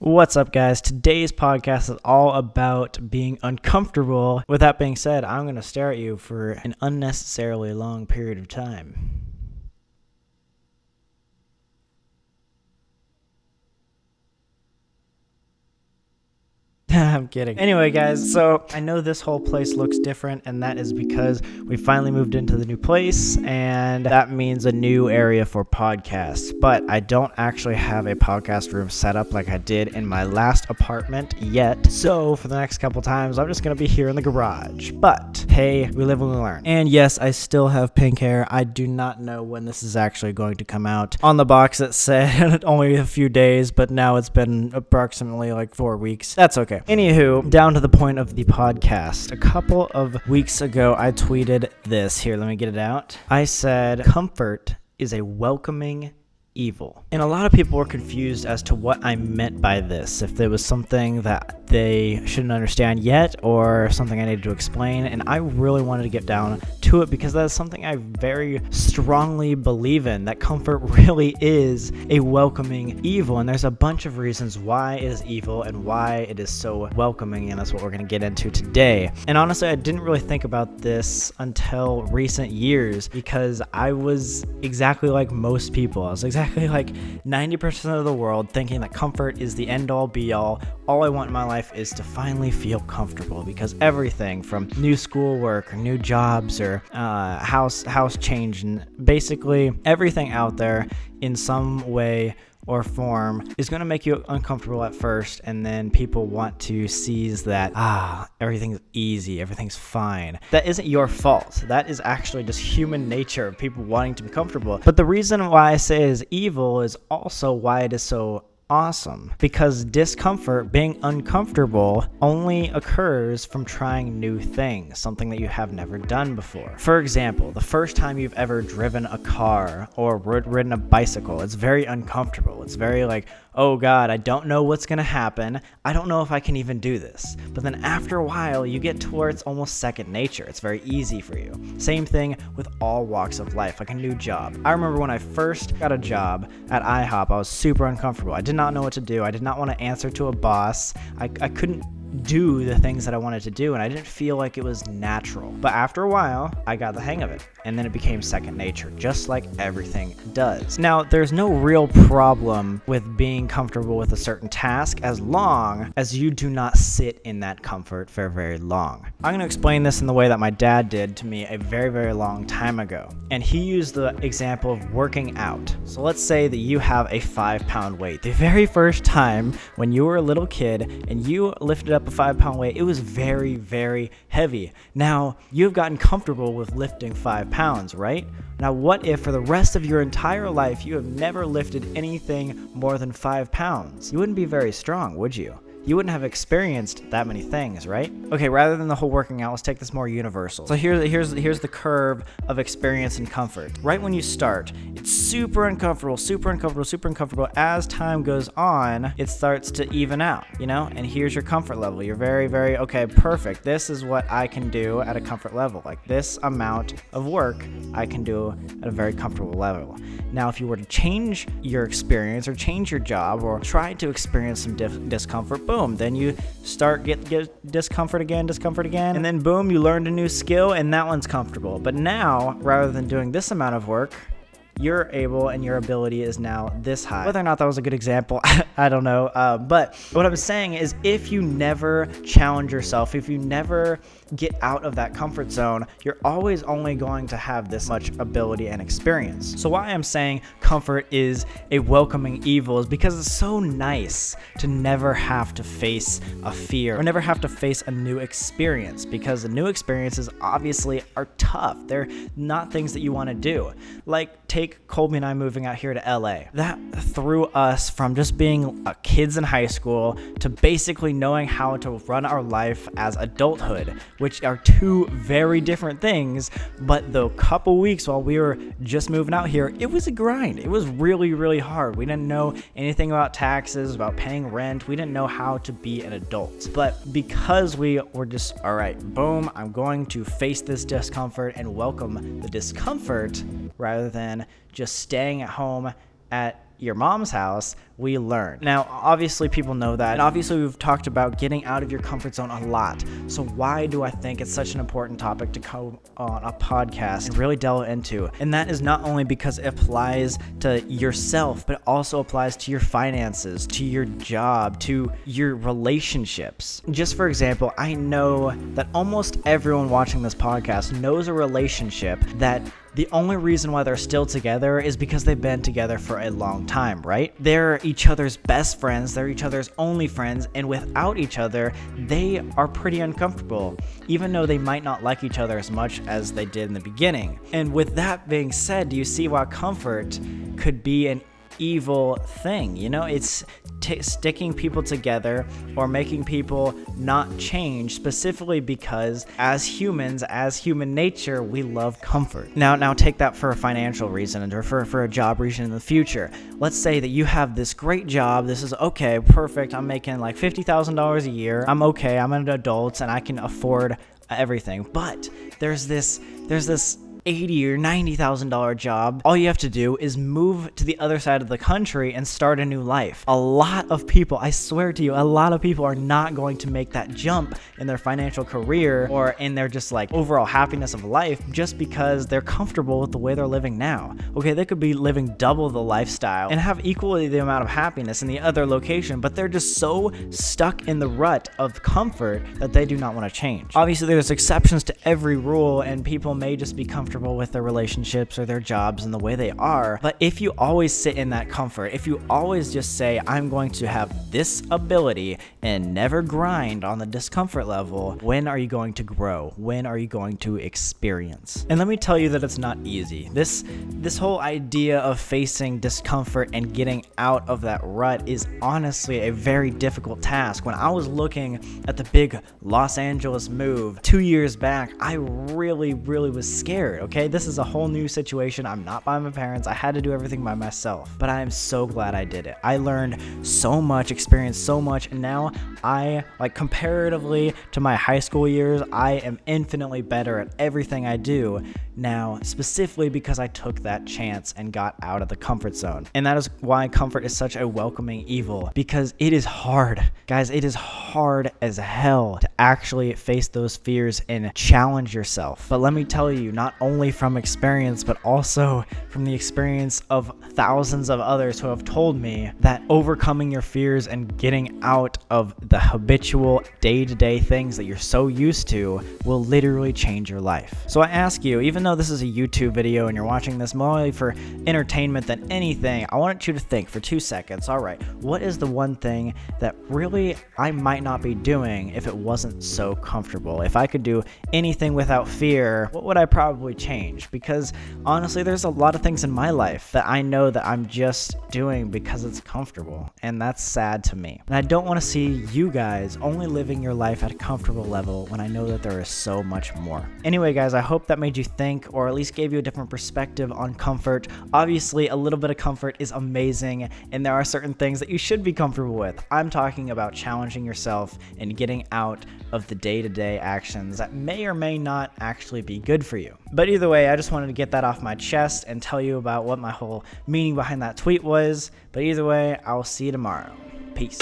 What's up, guys? Today's podcast is all about being uncomfortable. With that being said, I'm going to stare at you for an unnecessarily long period of time. I'm kidding. Anyway, guys, so I know this whole place looks different, and that is because we finally moved into the new place, and that means a new area for podcasts. But I don't actually have a podcast room set up like I did in my last apartment yet. So for the next couple times, I'm just going to be here in the garage. But hey, we live and we learn. And yes, I still have pink hair. I do not know when this is actually going to come out. On the box, it said only a few days, but now it's been approximately like 4 weeks. That's okay. Anywho, down to the point of the podcast. A couple of weeks ago, I tweeted this. Here, let me get it out. I said, comfort is a welcoming evil. And a lot of people were confused as to what I meant by this. If there was something that they shouldn't understand yet or something I needed to explain. And I really wanted to get down to it because that's something I very strongly believe in, that comfort really is a welcoming evil. And there's a bunch of reasons why it is evil and why it is so welcoming. And that's what we're going to get into today. And honestly, I didn't really think about this until recent years because I was exactly like most people. I was exactly like 90% of the world thinking that comfort is the end all be all. All I want in my life is to finally feel comfortable because everything from new schoolwork or new jobs or house change and basically everything out there in some way or form is going to make you uncomfortable at first, and then people want to seize that, everything's easy, everything's fine. That isn't your fault. That is actually just human nature of people wanting to be comfortable. But the reason why I say it is evil is also why it is so awesome, because discomfort, being uncomfortable, only occurs from trying new things, something that you have never done before. For example, the first time you've ever driven a car or ridden a bicycle, it's very uncomfortable. It's very like, oh God, I don't know what's gonna happen. I don't know if I can even do this. But then after a while, you get to where it's almost second nature. It's very easy for you. Same thing with all walks of life, like a new job. I remember when I first got a job at IHOP, I was super uncomfortable. I did not know what to do. I did not want to answer to a boss. I couldn't do the things that I wanted to do, and I didn't feel like it was natural. But after a while, I got the hang of it, and then it became second nature, just like everything does. Now, there's no real problem with being comfortable with a certain task as long as you do not sit in that comfort for very long. I'm going to explain this in the way that my dad did to me a very, very long time ago, and he used the example of working out. So let's say that you have a 5-pound weight. The very first time when you were a little kid and you lifted up a 5-pound weight, it was very, very heavy. Now, you've gotten comfortable with lifting 5 pounds, right? Now, what if for the rest of your entire life you have never lifted anything more than 5 pounds? You wouldn't be very strong, would you? You wouldn't have experienced that many things, right? Okay, rather than the whole working out, let's take this more universal. So here's the curve of experience and comfort. Right when you start, it's super uncomfortable, super uncomfortable, super uncomfortable. As time goes on, it starts to even out, you know? And here's your comfort level. You're very, very, okay, perfect. This is what I can do at a comfort level. Like this amount of work I can do at a very comfortable level. Now, if you were to change your experience or change your job or try to experience some discomfort, boom, then you start get discomfort again, and then boom, you learned a new skill and that one's comfortable. But now, rather than doing this amount of work, you're able and your ability is now this high. Whether or not that was a good example, I don't know. But what I'm saying is if you never challenge yourself, if you never get out of that comfort zone, you're always only going to have this much ability and experience. So why I'm saying comfort is a welcoming evil is because it's so nice to never have to face a fear or never have to face a new experience, because the new experiences obviously are tough. They're not things that you want to do. Like take Colby and I moving out here to LA. That threw us from just being kids in high school to basically knowing how to run our life as adulthood, which are two very different things. But the couple weeks while we were just moving out here, it was a grind. It was really, really hard. We didn't know anything about taxes, about paying rent. We didn't know how to be an adult. But because we were just, all right, boom, I'm going to face this discomfort and welcome the discomfort rather than just staying at home at your mom's house, we learn. Now, obviously people know that, and obviously we've talked about getting out of your comfort zone a lot. So why do I think it's such an important topic to go on a podcast and really delve into? And that is not only because it applies to yourself, but it also applies to your finances, to your job, to your relationships. Just for example, I know that almost everyone watching this podcast knows a relationship that the only reason why they're still together is because they've been together for a long time, right? They're each other's best friends, they're each other's only friends, and without each other, they are pretty uncomfortable, even though they might not like each other as much as they did in the beginning. And with that being said, do you see why comfort could be an evil thing? You know, it's sticking people together or making people not change, specifically because as humans, as human nature, we love comfort. Now take that for a financial reason or for a job reason in the future. Let's say that you have this great job. This is okay, perfect. I'm making like $50,000 a year. I'm okay. I'm an adult and I can afford everything. But there's this $80,000 or $90,000 job. All you have to do is move to the other side of the country and start a new life. A lot of people, I swear to you, a lot of people are not going to make that jump in their financial career or in their just like overall happiness of life just because they're comfortable with the way they're living now. Okay, they could be living double the lifestyle and have equally the amount of happiness in the other location, but they're just so stuck in the rut of comfort that they do not want to change. Obviously, there's exceptions to every rule, and people may just be comfortable with their relationships or their jobs and the way they are. But if you always sit in that comfort, if you always just say, I'm going to have this ability and never grind on the discomfort level, when are you going to grow? When are you going to experience? And let me tell you that it's not easy. This whole idea of facing discomfort and getting out of that rut is honestly a very difficult task. When I was looking at the big Los Angeles move 2 years back, I really was scared. Okay, this is a whole new situation. I'm not by my parents. I had to do everything by myself, but I am so glad I did it. I learned so much, experienced so much, and now I, like, comparatively to my high school years, I am infinitely better at everything I do now, specifically because I took that chance and got out of the comfort zone. And that is why comfort is such a welcoming evil, because it is hard. Guys, it is hard as hell to actually face those fears and challenge yourself. But let me tell you, not only from experience, but also from the experience of thousands of others who have told me that overcoming your fears and getting out of the habitual day-to-day things that you're so used to will literally change your life. So I ask you, even though this is a YouTube video and you're watching this more for entertainment than anything, I want you to think for 2 seconds, all right, what is the one thing that really I might not be doing if it wasn't so comfortable? If I could do anything without fear, what would I probably change? Because honestly, there's a lot of things in my life that I know that I'm just doing because it's comfortable, and that's sad to me. And I don't want to see you guys only living your life at a comfortable level when I know that there is so much more. Anyway, guys, I hope that made you think, or at least gave you a different perspective on comfort. Obviously, a little bit of comfort is amazing, and there are certain things that you should be comfortable with. I'm talking about challenging yourself and getting out of the day-to-day actions that may or may not actually be good for you. But either way, I just wanted to get that off my chest and tell you about what my whole meaning behind that tweet was. But either way, I will see you tomorrow. Peace.